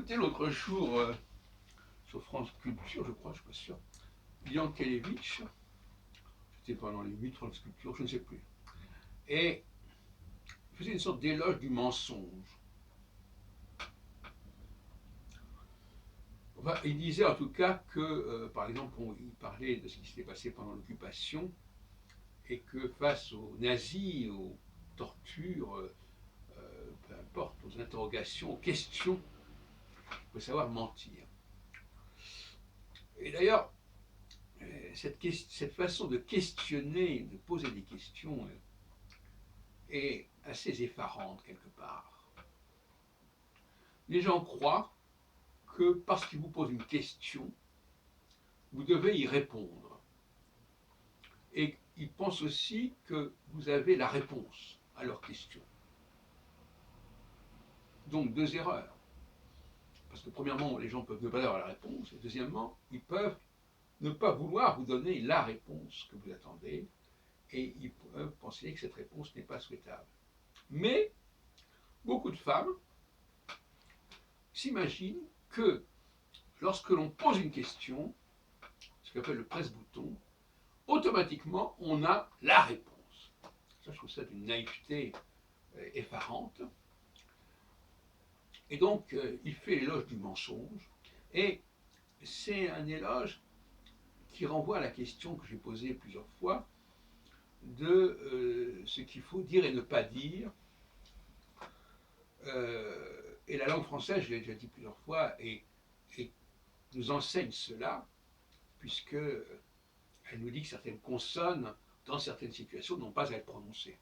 écouté l'autre jour sur France Culture, je crois, je ne suis pas sûr, Yankelevitch, c'était pendant les 8 France Culture, je ne sais plus, et il faisait une sorte d'éloge du mensonge. Enfin, il disait en tout cas que, par exemple, il parlait de ce qui s'était passé pendant l'occupation, et que face aux nazis, aux tortures, peu importe, aux interrogations, aux questions, il faut savoir mentir. Et d'ailleurs, cette façon de questionner, de poser des questions, est assez effarante quelque part. Les gens croient que parce qu'ils vous posent une question, vous devez y répondre. Et ils pensent aussi que vous avez la réponse à leurs questions. Donc deux erreurs. Parce que premièrement, les gens peuvent ne pas avoir la réponse, et deuxièmement, ils peuvent ne pas vouloir vous donner la réponse que vous attendez, et ils peuvent penser que cette réponse n'est pas souhaitable. Mais beaucoup de femmes s'imaginent que lorsque l'on pose une question, ce qu'on appelle le presse-bouton, automatiquement on a la réponse. Ça, je trouve ça d'une naïveté effarante. Et donc, il fait l'éloge du mensonge, et c'est un éloge qui renvoie à la question que j'ai posée plusieurs fois de ce qu'il faut dire et ne pas dire. Et la langue française, je l'ai déjà dit plusieurs fois, et nous enseigne cela, puisqu'elle nous dit que certaines consonnes, dans certaines situations, n'ont pas à être prononcées.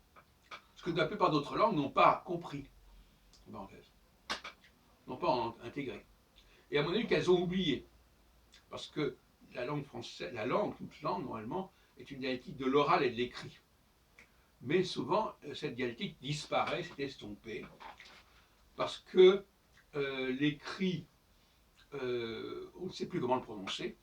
Ce que la plupart d'autres langues n'ont pas compris, n'ont pas intégré. Et à mon avis qu'elles ont oublié, parce que la langue française, toute langue, normalement, est une dialectique de l'oral et de l'écrit. Mais souvent, cette dialectique disparaît, s'est estompée, parce que l'écrit, on ne sait plus comment le prononcer,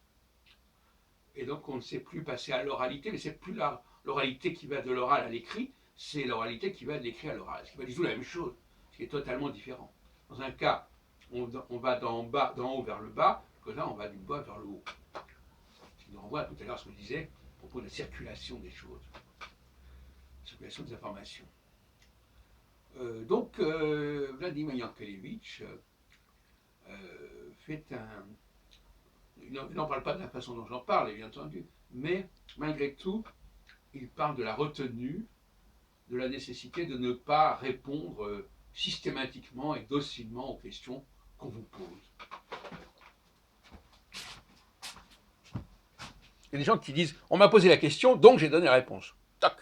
et donc on ne sait plus passer à l'oralité, mais c'est plus l'oralité qui va de l'oral à l'écrit, c'est l'oralité qui va de l'écrit à l'oral, ce qui va du tout la même chose, ce qui est totalement différent. Dans un cas, on va d'en haut vers le bas, que là on va du bas vers le haut. Ce qui nous renvoie à tout à l'heure ce que je disais à propos de la circulation des choses, la circulation des informations. Donc Vladimir Yankelevitch fait un... Il n'en parle pas de la façon dont j'en parle, bien entendu, mais malgré tout, il parle de la retenue, de la nécessité de ne pas répondre systématiquement et docilement aux questions qu'on vous pose. Il y a des gens qui disent « on m'a posé la question, donc j'ai donné la réponse ». Tac.